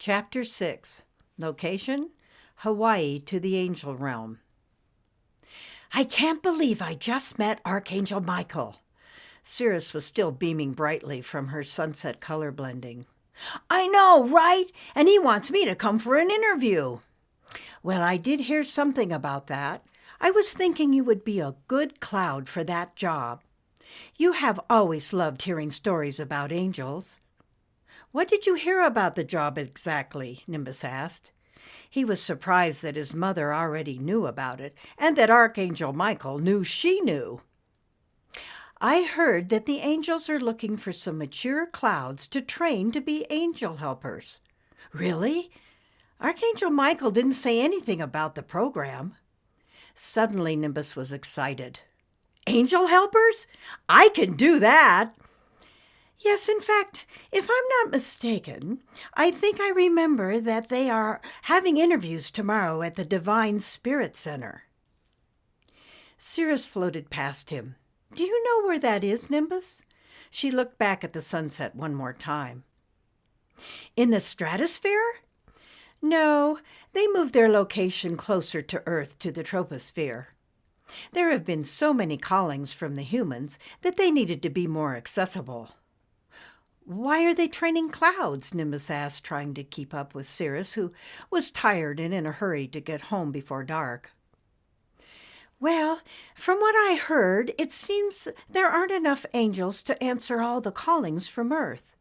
Chapter 6. Location: Hawaii to the Angel Realm. I can't believe I just met Archangel Michael. Cirrus was still beaming brightly from her sunset color blending. I know, right? And he wants me to come for an interview. Well, I did hear something about that. I was thinking you would be a good cloud for that job. You have always loved hearing stories about angels. What did you hear about the job exactly? Nimbus asked. He was surprised that his mother already knew about it, and that Archangel Michael knew she knew. I heard that the angels are looking for some mature clouds to train to be angel helpers. Really? Archangel Michael didn't say anything about the program. Suddenly Nimbus was excited. Angel helpers? I can do that! Yes, in fact, if I'm not mistaken, I think I remember that they are having interviews tomorrow at the Divine Spirit Center. Cirrus floated past him. Do you know where that is, Nimbus? She looked back at the sunset one more time. In the stratosphere? No, they moved their location closer to Earth, to the troposphere. There have been so many callings from the humans that they needed to be more accessible. Why are they training clouds? Nimbus asked, trying to keep up with Cirrus, who was tired and in a hurry to get home before dark. Well, from what I heard, it seems there aren't enough angels to answer all the callings from Earth.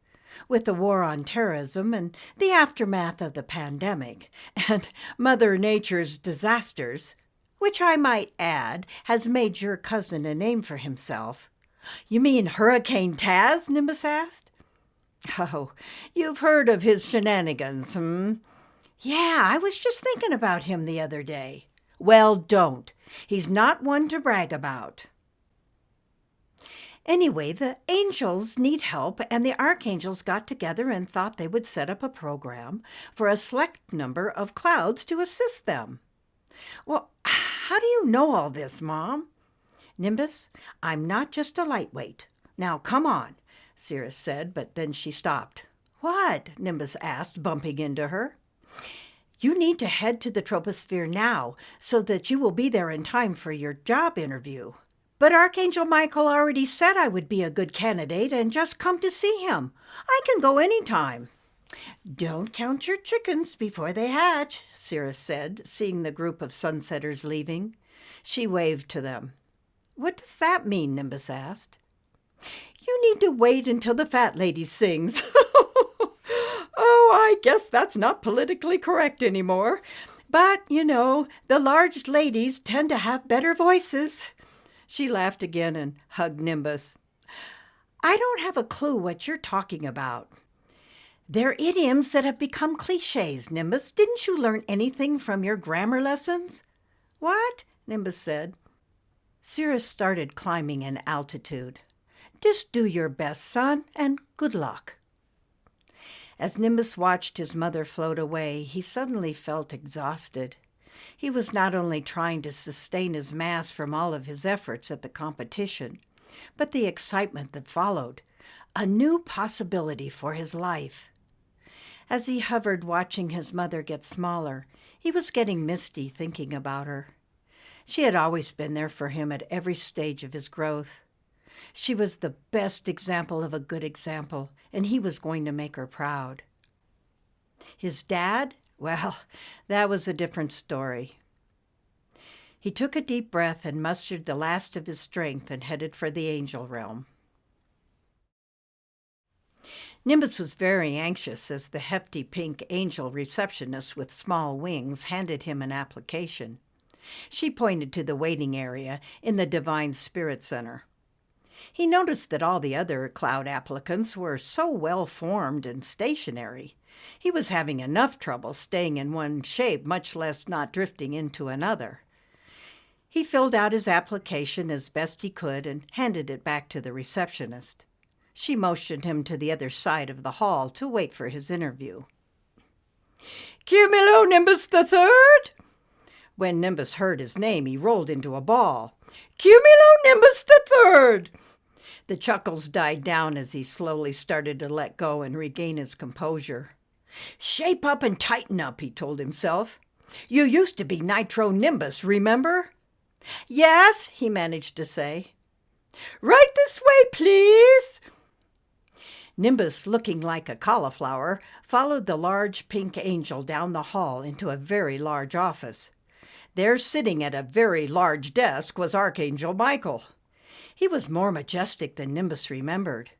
With the war on terrorism and the aftermath of the pandemic and Mother Nature's disasters, which I might add has made your cousin a name for himself. You mean Hurricane Taz? Nimbus asked. Oh, you've heard of his shenanigans, Yeah, I was just thinking about him the other day. Well, don't. He's not one to brag about. Anyway, the angels need help, and the archangels got together and thought they would set up a program for a select number of clouds to assist them. Well, how do you know all this, Mom? Nimbus, I'm not just a lightweight. Now, come on, Cirrus said, but then she stopped. What? Nimbus asked, bumping into her. You need to head to the troposphere now so that you will be there in time for your job interview. But Archangel Michael already said I would be a good candidate and just come to see him. I can go any time. Don't count your chickens before they hatch, Cirrus said, seeing the group of sunsetters leaving. She waved to them. What does that mean? Nimbus asked. You need to wait until the fat lady sings. Oh, I guess that's not politically correct anymore. But, the large ladies tend to have better voices. She laughed again and hugged Nimbus. I don't have a clue what you're talking about. They're idioms that have become cliches, Nimbus. Didn't you learn anything from your grammar lessons? What? Nimbus said. Cirrus started climbing in altitude. Just do your best, son, and good luck. As Nimbus watched his mother float away, he suddenly felt exhausted. He was not only trying to sustain his mass from all of his efforts at the competition, but the excitement that followed, a new possibility for his life. As he hovered watching his mother get smaller, he was getting misty thinking about her. She had always been there for him at every stage of his growth. She was the best example of a good example, and he was going to make her proud. His dad? Well, that was a different story. He took a deep breath and mustered the last of his strength and headed for the angel realm. Nimbus was very anxious as the hefty pink angel receptionist with small wings handed him an application. She pointed to the waiting area in the Divine Spirit Center. He noticed that all the other cloud applicants were so well-formed and stationary. He was having enough trouble staying in one shape, much less not drifting into another. He filled out his application as best he could and handed it back to the receptionist. She motioned him to the other side of the hall to wait for his interview. Cumulonimbus the Third? When Nimbus heard his name, he rolled into a ball. Cumulonimbus the Third! The chuckles died down as he slowly started to let go and regain his composure. Shape up and tighten up, he told himself. You used to be Nitro Nimbus, remember? Yes, he managed to say. Right this way, please. Nimbus, looking like a cauliflower, followed the large pink angel down the hall into a very large office. There, sitting at a very large desk, was Archangel Michael. He was more majestic than Nimbus remembered.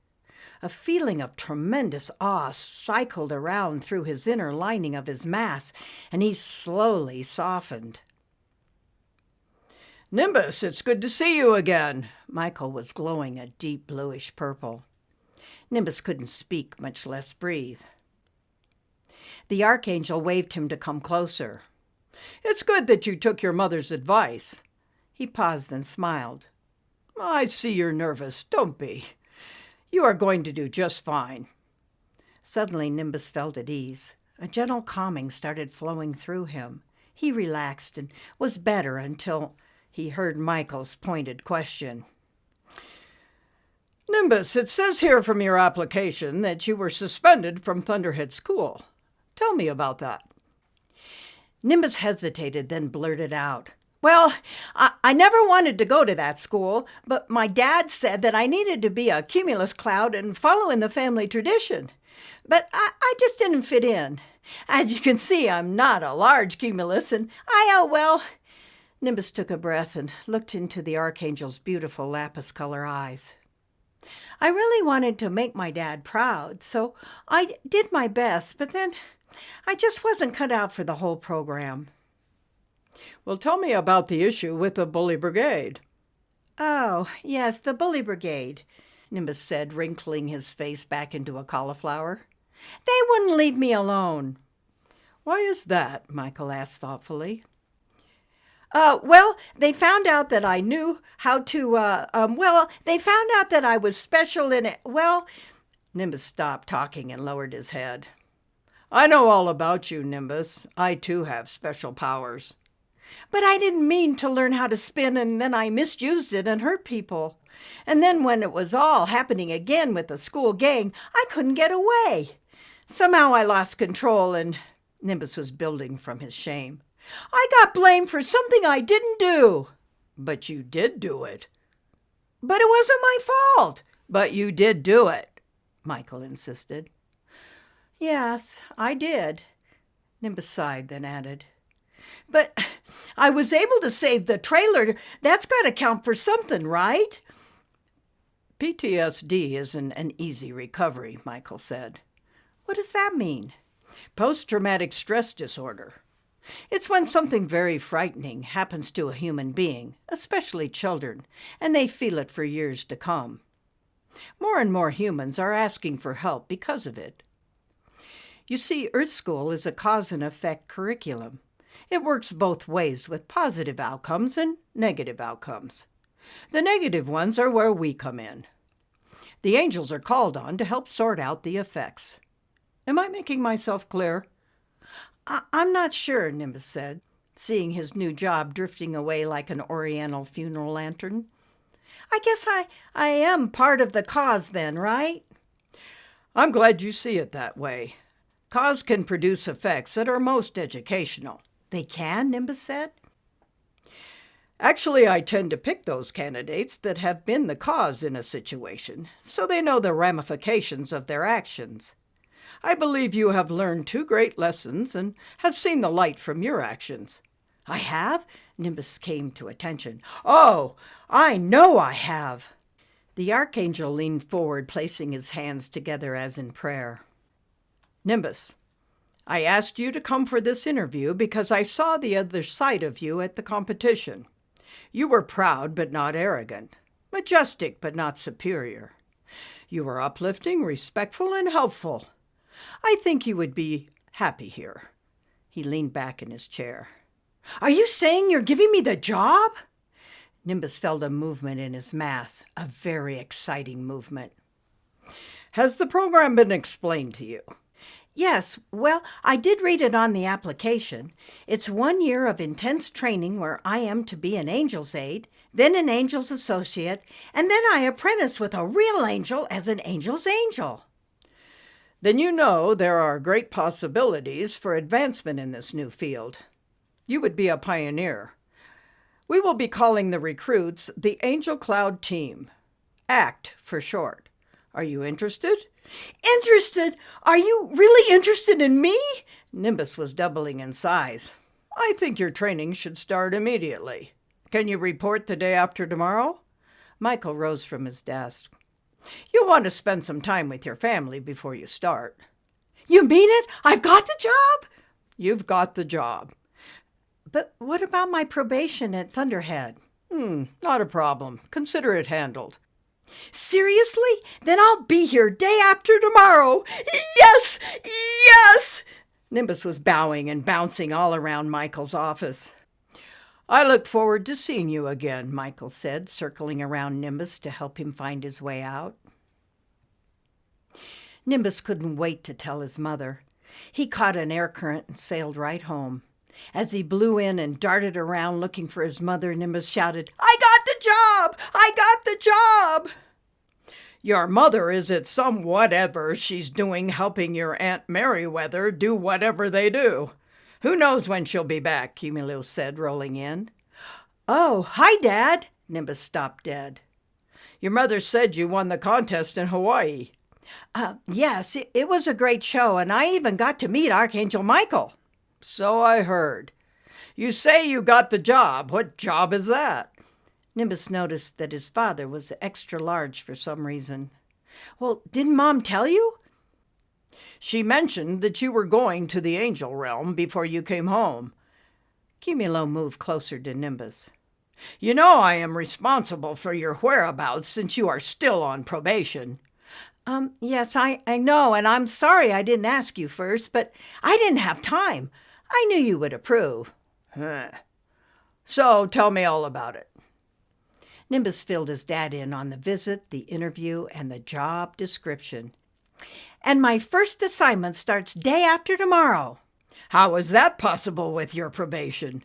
A feeling of tremendous awe cycled around through his inner lining of his mass, and he slowly softened. Nimbus, it's good to see you again. Michael was glowing a deep bluish purple. Nimbus couldn't speak, much less breathe. The Archangel waved him to come closer. It's good that you took your mother's advice. He paused and smiled. I see you're nervous. Don't be. You are going to do just fine. Suddenly, Nimbus felt at ease. A gentle calming started flowing through him. He relaxed and was better until he heard Michael's pointed question. Nimbus, it says here from your application that you were suspended from Thunderhead School. Tell me about that. Nimbus hesitated, then blurted out. Well, I never wanted to go to that school, but my dad said that I needed to be a cumulus cloud and follow in the family tradition. But I just didn't fit in. As you can see, I'm not a large cumulus, and well... Nimbus took a breath and looked into the Archangel's beautiful lapis-color eyes. I really wanted to make my dad proud, so I did my best, but then I just wasn't cut out for the whole program. Well, tell me about the issue with the Bully Brigade. Oh, yes, the Bully Brigade, Nimbus said, wrinkling his face back into a cauliflower. They wouldn't leave me alone. Why is that? Michael asked thoughtfully. Well, they found out that I knew how to, they found out that I was special in it. Well, Nimbus stopped talking and lowered his head. I know all about you, Nimbus. I, too, have special powers. But I didn't mean to learn how to spin, and then I misused it and hurt people. And then when it was all happening again with the school gang, I couldn't get away. Somehow I lost control, and Nimbus was building from his shame. I got blamed for something I didn't do. But you did do it. But it wasn't my fault. But you did do it, Michael insisted. Yes, I did. Nimbus sighed, then added. But I was able to save the trailer. That's got to count for something, right? PTSD isn't an easy recovery, Michael said. What does that mean? Post-traumatic stress disorder. It's when something very frightening happens to a human being, especially children, and they feel it for years to come. More and more humans are asking for help because of it. You see, Earth School is a cause and effect curriculum. It works both ways with positive outcomes and negative outcomes. The negative ones are where we come in. The angels are called on to help sort out the effects. Am I making myself clear? I'm not sure, Nimbus said, seeing his new job drifting away like an oriental funeral lantern. I guess I am part of the cause then, right? I'm glad you see it that way. Cause can produce effects that are most educational. They can, Nimbus said. Actually, I tend to pick those candidates that have been the cause in a situation, so they know the ramifications of their actions. I believe you have learned 2 great lessons and have seen the light from your actions. I have? Nimbus came to attention. Oh, I know I have. The Archangel leaned forward, placing his hands together as in prayer. Nimbus, I asked you to come for this interview because I saw the other side of you at the competition. You were proud but not arrogant, majestic but not superior. You were uplifting, respectful, and helpful. I think you would be happy here. He leaned back in his chair. Are you saying you're giving me the job? Nimbus felt a movement in his mass, a very exciting movement. Has the program been explained to you? Yes, well, I did read it on the application. It's 1 year of intense training where I am to be an angel's aide, then an angel's associate, and then I apprentice with a real angel as an angel's angel. then you know there are great possibilities for advancement in this new field. You would be a pioneer. We will be calling the recruits the Angel Cloud Team. ACT for short. Are you interested? Interested? Are you really interested in me? Nimbus was doubling in size. I think your training should start immediately. Can you report the day after tomorrow? Michael rose from his desk. You'll want to spend some time with your family before you start. You mean it? I've got the job? You've got the job. But what about my probation at Thunderhead? Not a problem. Consider it handled. Seriously? Then I'll be here day after tomorrow. Yes! Yes! Nimbus was bowing and bouncing all around Michael's office. I look forward to seeing you again, Michael said, circling around Nimbus to help him find his way out. Nimbus couldn't wait to tell his mother. He caught an air current and sailed right home. As he blew in and darted around looking for his mother, Nimbus shouted, I got the job! I got the job! Your mother is at some whatever she's doing helping your Aunt Merriweather do whatever they do. Who knows when she'll be back, Cumulus said, rolling in. Oh, hi, Dad. Nimbus stopped dead. Your mother said you won the contest in Hawaii. Yes, it was a great show, and I even got to meet Archangel Michael. So I heard. You say you got the job. What job is that? Nimbus noticed that his father was extra large for some reason. Well, didn't Mom tell you? She mentioned that you were going to the angel realm before you came home. Cumulo moved closer to Nimbus. You know I am responsible for your whereabouts since you are still on probation. Yes, I know, and I'm sorry I didn't ask you first, but I didn't have time. I knew you would approve. So tell me all about it. Nimbus filled his dad in on the visit, the interview, and the job description. And my first assignment starts day after tomorrow. How is that possible with your probation?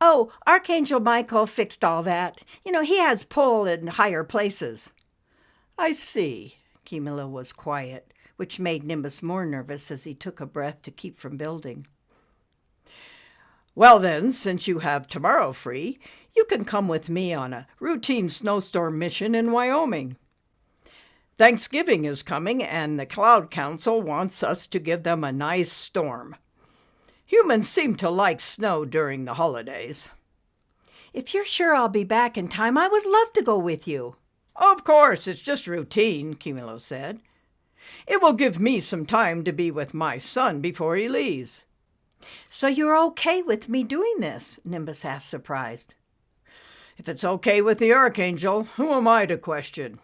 Oh, Archangel Michael fixed all that. He has pull in higher places. I see. Cumulo was quiet, which made Nimbus more nervous as he took a breath to keep from building. Well then, since you have tomorrow free, you can come with me on a routine snowstorm mission in Wyoming. Thanksgiving is coming, and the Cloud Council wants us to give them a nice storm. Humans seem to like snow during the holidays. If you're sure I'll be back in time, I would love to go with you. Of course, it's just routine, Cumulo said. It will give me some time to be with my son before he leaves. So you're okay with me doing this? Nimbus asked, surprised. If it's okay with the Archangel, who am I to question?